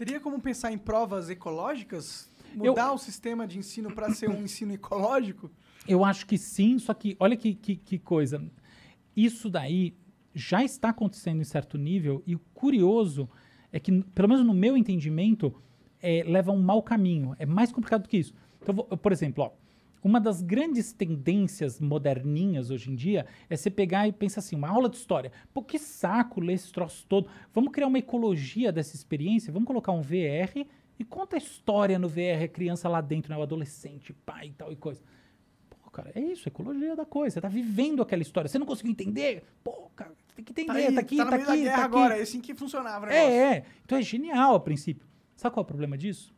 Teria como pensar em provas ecológicas? Mudar o sistema de ensino para ser um ensino ecológico? Eu acho que sim, só que olha que coisa. Isso daí já está acontecendo em certo nível e o curioso é que, pelo menos no meu entendimento, leva a um mau caminho. É mais complicado do que isso. Então, por exemplo, ó, uma das grandes tendências moderninhas hoje em dia é você pegar e pensar assim, uma aula de história. Pô, que saco ler esse troço todo. Vamos criar uma ecologia dessa experiência, vamos colocar um VR e conta a história no VR, a criança lá dentro, né, o adolescente, pai e tal e coisa. Pô, cara, é isso, ecologia da coisa. Você tá vivendo aquela história. Você não conseguiu entender? Pô, cara, você tem que entender. Tá aqui, tá no meio da guerra tá agora. aqui. É assim que funcionava o negócio. Então é genial a princípio. Sabe qual é o problema disso?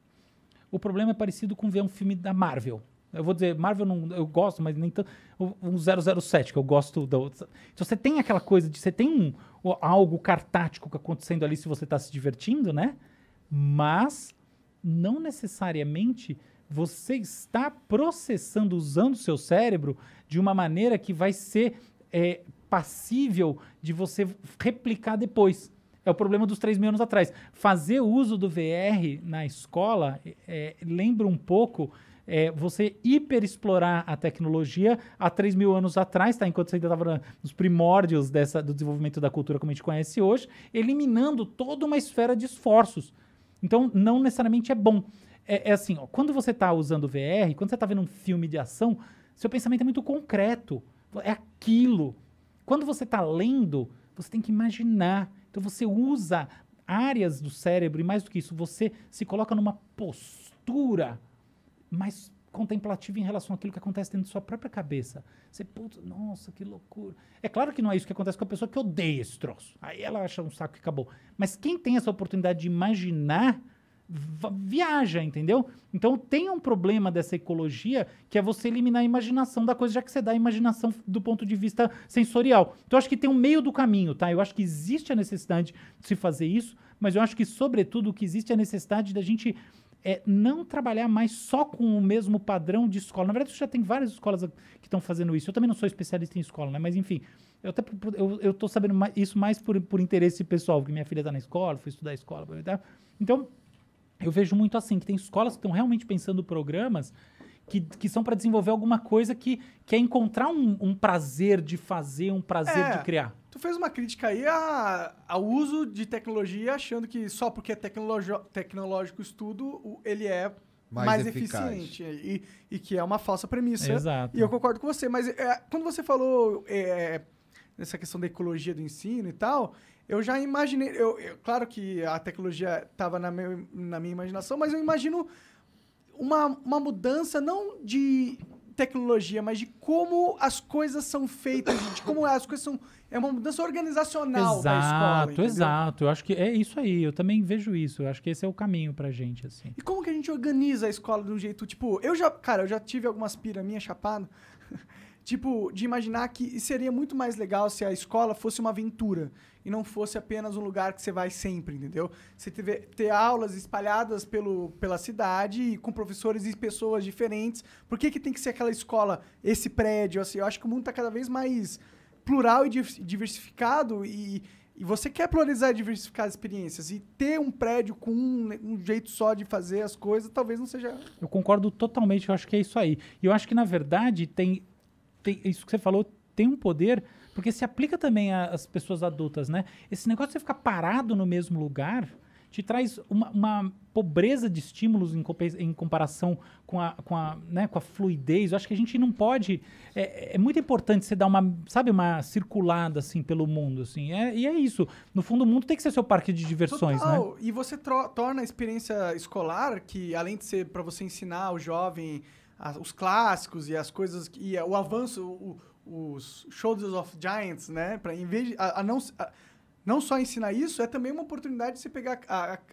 O problema é parecido com ver um filme da Marvel. Eu vou dizer, Marvel eu gosto, mas nem tanto. Um 007, que eu gosto. Então você tem aquela coisa de. Você tem algo cartático acontecendo ali se você está se divertindo, né? Mas não necessariamente você está processando, usando o seu cérebro de uma maneira que vai ser passível de você replicar depois. É o problema dos 3.000 anos atrás. Fazer uso do VR na escola lembra um pouco você hiperexplorar a tecnologia há 3.000 anos atrás, tá? Enquanto você ainda estava nos primórdios do desenvolvimento da cultura como a gente conhece hoje, eliminando toda uma esfera de esforços. Então, não necessariamente é bom. Assim, ó, quando você está usando VR, quando você está vendo um filme de ação, seu pensamento é muito concreto. É aquilo. Quando você está lendo, você tem que imaginar. Então, você usa áreas do cérebro e, mais do que isso, você se coloca numa postura mais contemplativa em relação àquilo que acontece dentro da sua própria cabeça. Você, putz, nossa, que loucura. É claro que não é isso que acontece com a pessoa que odeia esse troço. Aí ela acha um saco e acabou. Mas quem tem essa oportunidade de imaginar, viaja, entendeu? Então tem um problema dessa ecologia que é você eliminar a imaginação da coisa, já que você dá a imaginação do ponto de vista sensorial. Então eu acho que tem um meio do caminho, tá? Eu acho que existe a necessidade de se fazer isso, mas eu acho que, sobretudo, o que existe é a necessidade da gente não trabalhar mais só com o mesmo padrão de escola. Na verdade, já tem várias escolas que estão fazendo isso. Eu também não sou especialista em escola, né? Mas enfim, eu tô sabendo isso mais por interesse pessoal, porque minha filha está na escola, fui estudar a escola. Tá? Então, eu vejo muito assim, que tem escolas que estão realmente pensando programas que são para desenvolver alguma coisa que é encontrar um prazer de fazer, um prazer de criar. Tu fez uma crítica aí ao uso de tecnologia, achando que só porque é tecnológico o estudo, ele é mais eficiente. E que é uma falsa premissa. Exato. E eu concordo com você. Mas quando você falou nessa questão da ecologia do ensino e tal, eu já imaginei... claro que a tecnologia estava na minha imaginação, mas eu imagino uma mudança não de tecnologia, mas de como as coisas são feitas, de como as coisas são... É uma mudança organizacional da escola, entendeu? Exato. Eu acho que é isso aí. Eu também vejo isso. Eu acho que esse é o caminho pra gente, assim. E como que a gente organiza a escola de um jeito, tipo... eu já tive algumas piraminhas chapado, tipo, de imaginar que seria muito mais legal se a escola fosse uma aventura e não fosse apenas um lugar que você vai sempre, entendeu? Você ter aulas espalhadas pela cidade e com professores e pessoas diferentes. Por que tem que ser aquela escola, esse prédio, assim? Eu acho que o mundo está cada vez mais plural e diversificado e você quer pluralizar e diversificar as experiências. E ter um prédio com um jeito só de fazer as coisas talvez não seja... Eu concordo totalmente. Eu acho que é isso aí. E eu acho que, na verdade, tem isso que você falou tem um poder, porque se aplica também às pessoas adultas, né? Esse negócio de você ficar parado no mesmo lugar te traz uma pobreza de estímulos em comparação com a fluidez. Eu acho que a gente não pode... É muito importante você dar uma circulada, assim, pelo mundo, assim. E é isso. No fundo, o mundo tem que ser seu parque de diversões, Total. né? E você torna a experiência escolar, que além de ser para você ensinar o jovem os clássicos e as coisas... E o avanço... os Shoulders of Giants, né? Em vez de... não só ensinar isso, é também uma oportunidade de você pegar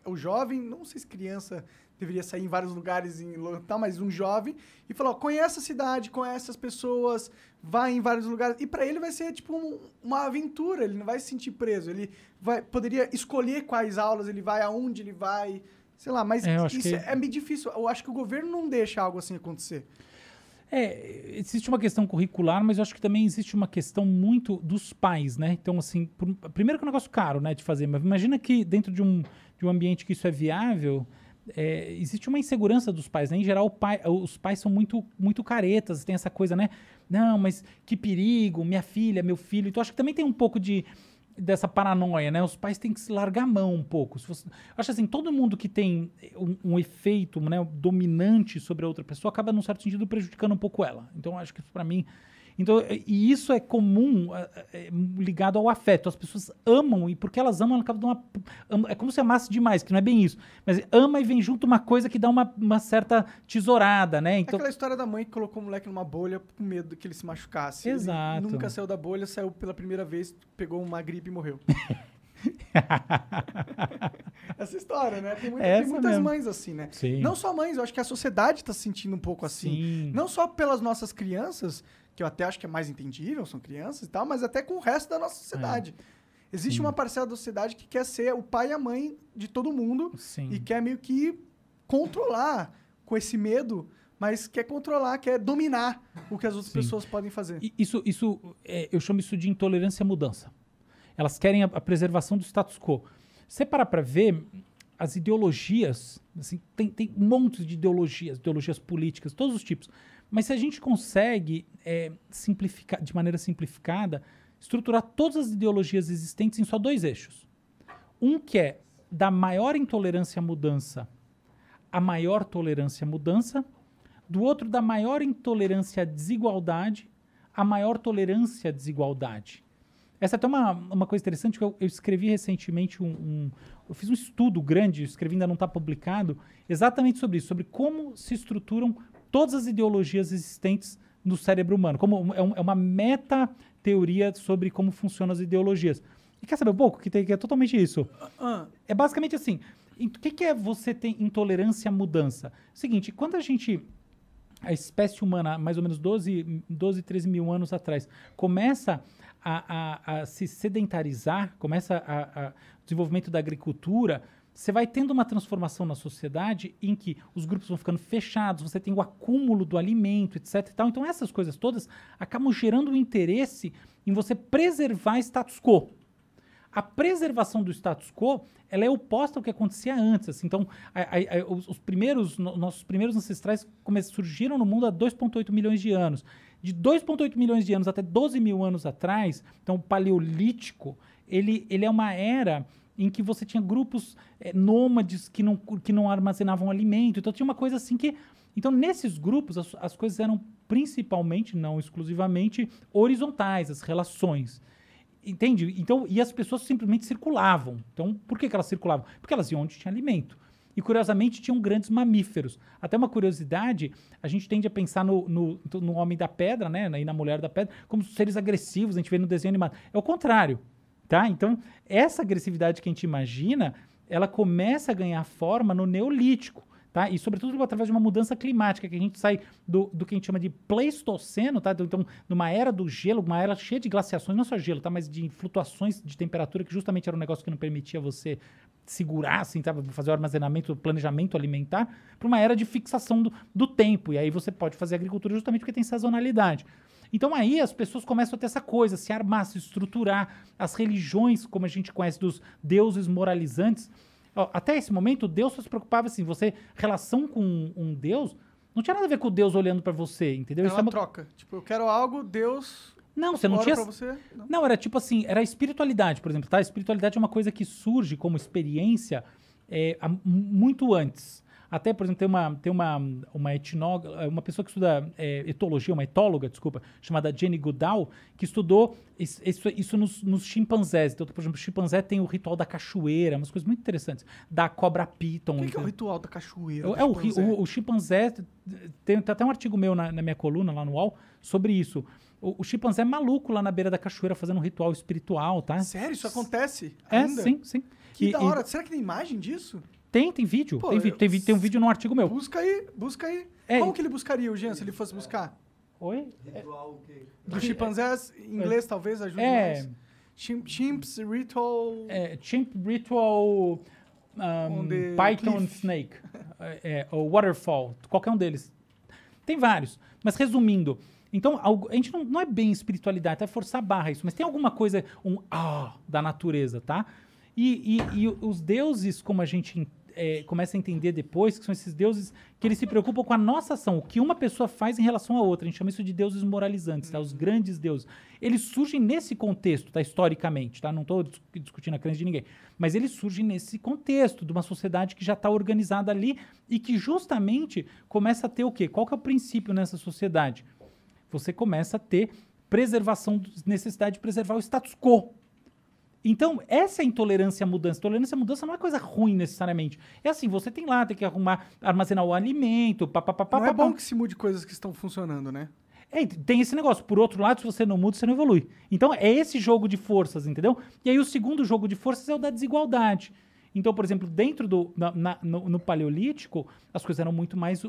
o jovem, não sei se criança deveria sair em vários lugares, mas um jovem, e falar, ó, conhece a cidade, conhece as pessoas, vai em vários lugares, e para ele vai ser tipo uma aventura, ele não vai se sentir preso, ele poderia escolher quais aulas ele vai, aonde ele vai, sei lá, mas isso é meio difícil, eu acho que o governo não deixa algo assim acontecer. Existe uma questão curricular, mas eu acho que também existe uma questão muito dos pais, né? Então, assim, primeiro que é um negócio caro, né, de fazer, mas imagina que dentro de de um ambiente que isso é viável, existe uma insegurança dos pais, né? Em geral, os pais são muito, muito caretas, tem essa coisa, né? Não, mas que perigo, minha filha, meu filho. Então, acho que também tem um pouco dessa paranoia, né? Os pais têm que se largar a mão um pouco. Acho assim, todo mundo que tem um efeito, né, dominante sobre a outra pessoa acaba, num certo sentido, prejudicando um pouco ela. Então, acho que para mim... Então, e isso é comum ligado ao afeto. As pessoas amam, e porque elas amam, elas acabam é como se amasse demais, que não é bem isso. Mas ama e vem junto uma coisa que dá uma certa tesourada, né? Então, aquela história da mãe que colocou o moleque numa bolha com medo que ele se machucasse. Exato. Ele nunca saiu da bolha, saiu pela primeira vez, pegou uma gripe e morreu. Essa história, né? Tem muitas mesmo. mães assim, né? Sim. Não só mães, eu acho que a sociedade tá se sentindo um pouco assim. Sim. Não só pelas nossas crianças, que eu até acho que é mais entendível, são crianças e tal, mas até com o resto da nossa sociedade. Existe Sim. uma parcela da sociedade que quer ser o pai e a mãe de todo mundo. Sim. E quer meio que controlar com esse medo, mas quer controlar, quer dominar o que as outras pessoas podem fazer. Eu chamo isso de intolerância à mudança. Elas querem a preservação do status quo. Se você parar para ver, as ideologias, assim, tem um monte de ideologias políticas, todos os tipos. Mas se a gente consegue simplificar, de maneira simplificada, estruturar todas as ideologias existentes em só 2 eixos. Um que é da maior intolerância à mudança a maior tolerância à mudança, do outro da maior intolerância à desigualdade a maior tolerância à desigualdade. Essa é até uma coisa interessante que eu escrevi recentemente, eu fiz um estudo grande, escrevi, ainda não está publicado, exatamente sobre isso, sobre como se estruturam todas as ideologias existentes no cérebro humano. Como é uma meta-teoria sobre como funcionam as ideologias. E quer saber um pouco? Que é totalmente isso. É basicamente assim, o que é você ter intolerância à mudança? Seguinte, quando a espécie humana, mais ou menos 12, 13 mil anos atrás, começa a se sedentarizar, começa o desenvolvimento da agricultura, você vai tendo uma transformação na sociedade em que os grupos vão ficando fechados, você tem o acúmulo do alimento, etc. E tal. Então, essas coisas todas acabam gerando um interesse em você preservar status quo. A preservação do status quo, ela é oposta ao que acontecia antes. Assim. Então, nossos primeiros ancestrais surgiram no mundo há 2,8 milhões de anos. De 2,8 milhões de anos até 12 mil anos atrás, então o Paleolítico, ele é uma era em que você tinha grupos nômades que não armazenavam alimento. Então, tinha uma coisa assim que... Então, nesses grupos, as coisas eram principalmente, não exclusivamente, horizontais, as relações. Entende? Então, e as pessoas simplesmente circulavam. Então, por que elas circulavam? Porque elas iam onde tinha alimento. E, curiosamente, tinham grandes mamíferos. Até uma curiosidade, a gente tende a pensar no homem da pedra, né, e na mulher da pedra, como seres agressivos, a gente vê no desenho animado. É o contrário. Tá? Então, essa agressividade que a gente imagina, ela começa a ganhar forma no Neolítico. Tá? E, sobretudo, através de uma mudança climática, que a gente sai do que a gente chama de Pleistoceno, tá? Então, numa era do gelo, uma era cheia de glaciações, não só gelo, tá? Mas de flutuações de temperatura, que justamente era um negócio que não permitia você segurar, assim, tá? Fazer o armazenamento, o planejamento alimentar, para uma era de fixação do tempo. E aí você pode fazer agricultura justamente porque tem sazonalidade. Então aí as pessoas começam a ter essa coisa, se armar, se estruturar. As religiões, como a gente conhece dos deuses moralizantes, até esse momento, Deus só se preocupava assim, relação com um Deus, não tinha nada a ver com o Deus olhando pra você, entendeu? Era uma troca. Tipo, eu quero algo, Deus... Não, você não tinha... Pra você? Não, era tipo assim, era a espiritualidade, por exemplo, tá? A espiritualidade é uma coisa que surge como experiência muito antes. Até, por exemplo, tem uma etnóloga, uma pessoa que estuda etologia, uma etóloga, desculpa, chamada Jane Goodall, que estudou isso nos chimpanzés. Então, por exemplo, o chimpanzé tem o ritual da cachoeira, umas coisas muito interessantes. Da cobra piton. O que é o ritual da cachoeira? O chimpanzé, tem até um artigo meu na minha coluna, lá no UOL, sobre isso. O chimpanzé é maluco lá na beira da cachoeira, fazendo um ritual espiritual, tá? Sério? Isso acontece ainda? Sim. Que da hora. Será que tem imagem disso? Tem vídeo. Pô, tem um vídeo num artigo meu. Busca aí. Como que ele buscaria o Jean, se ele fosse buscar? Oi? Ritual o quê? Dos chimpanzés, em inglês talvez ajude mais. Chimps Ritual... Chimp Ritual Python Snake. Ou Waterfall. Qualquer um deles. Tem vários. Mas resumindo... Então, a gente não é bem espiritualidade, é forçar a barra isso. Mas tem alguma coisa, da natureza, tá? E os deuses, como a gente começa a entender depois, que são esses deuses que eles se preocupam com a nossa ação, o que uma pessoa faz em relação à outra. A gente chama isso de deuses moralizantes, tá? Os grandes deuses. Eles surgem nesse contexto, tá? Historicamente, tá? Não estou discutindo a crença de ninguém. Mas eles surgem nesse contexto de uma sociedade que já está organizada ali e que justamente começa a ter o quê? Qual que é o princípio nessa sociedade? Você começa a ter preservação, necessidade de preservar o status quo. Então, essa é a intolerância à mudança. Tolerância à mudança não é coisa ruim necessariamente. É assim, você tem que armazenar o alimento, Não é bom que se mude coisas que estão funcionando, né? Tem esse negócio. Por outro lado, se você não muda, você não evolui. Então, é esse jogo de forças, entendeu? E aí, o segundo jogo de forças é o da desigualdade. Então, por exemplo, dentro no Paleolítico, as coisas eram muito mais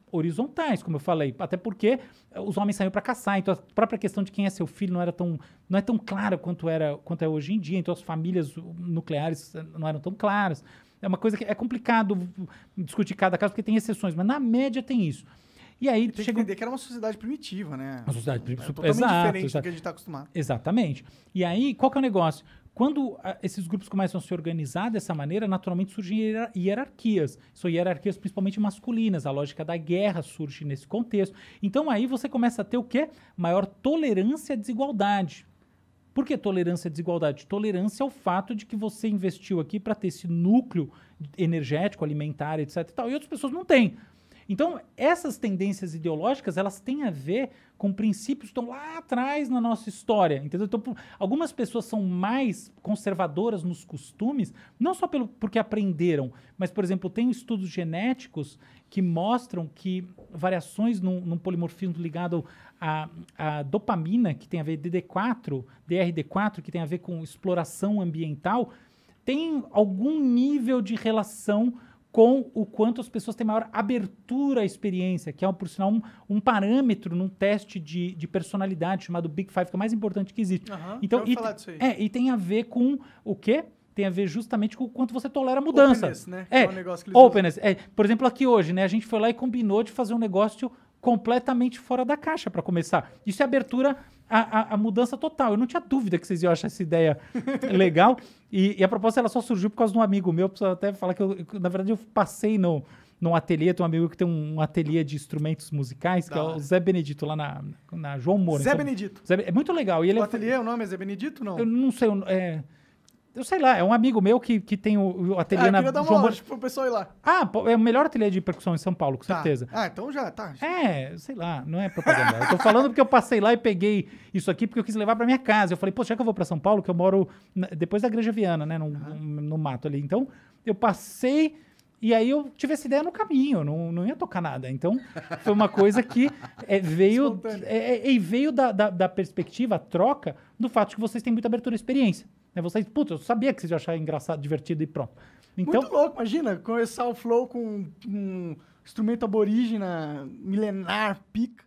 horizontais, como eu falei, até porque os homens saíam para caçar, então a própria questão de quem é seu filho não é tão clara quanto é hoje em dia, então as famílias nucleares não eram tão claras. É uma coisa que é complicado discutir cada caso, porque tem exceções, mas na média tem isso. E aí tem que entender que era uma sociedade primitiva, né? Uma sociedade primitiva, totalmente diferente do que a gente está acostumado. Exatamente. E aí, qual que é o negócio? Quando esses grupos começam a se organizar dessa maneira, naturalmente surgem hierarquias. São hierarquias principalmente masculinas. A lógica da guerra surge nesse contexto. Então aí você começa a ter o quê? Maior tolerância à desigualdade. Por que tolerância à desigualdade? Tolerância ao fato de que você investiu aqui para ter esse núcleo energético, alimentar, etc. E outras pessoas não têm. Então, essas tendências ideológicas, elas têm a ver com princípios que estão lá atrás na nossa história, entendeu? Então, algumas pessoas são mais conservadoras nos costumes, não só porque aprenderam, mas, por exemplo, tem estudos genéticos que mostram que variações num polimorfismo ligado à dopamina, que tem a ver DD4, DRD4, que tem a ver com exploração ambiental, tem algum nível de relação com o quanto as pessoas têm maior abertura à experiência, que é, por sinal, um parâmetro num teste de personalidade chamado Big Five, que é o mais importante que existe. Então, falar disso aí. E tem a ver com o quê? Tem a ver justamente com o quanto você tolera a mudança. Openness, né? É, um negócio que eles openness. Por exemplo, aqui hoje, né? A gente foi lá e combinou de fazer um negócio completamente fora da caixa para começar. Isso é abertura à mudança total. Eu não tinha dúvida que vocês iam achar essa ideia legal. E a proposta ela só surgiu por causa de um amigo meu. Eu preciso até falar que, na verdade, eu passei num ateliê. Tem um amigo que tem um ateliê de instrumentos musicais, que é o Zé Benedito, lá na João Moura. Zé Benedito. É muito legal. E ele o ateliê, o nome é Zé Benedito, não? Eu não sei. Eu sei lá, é um amigo meu que tem o ateliê na queria dar João uma Moura. hora pro pessoal ir lá. É o melhor ateliê de percussão em São Paulo, com certeza. Então já, tá. Sei lá, não é propaganda. Eu tô falando porque eu passei lá e peguei isso aqui porque eu quis levar pra minha casa. Eu falei, pô, já que eu vou pra São Paulo, que eu moro depois da Igreja Viana, né, no mato ali. Então, eu passei e aí eu tive essa ideia no caminho, não ia tocar nada. Então, foi uma coisa que veio da perspectiva, a troca, do fato de que vocês têm muita abertura à experiência. Vocês, eu sabia que vocês iam achar engraçado, divertido e pronto. Então, muito louco, imagina, começar o flow com um instrumento aborígena, milenar, pica.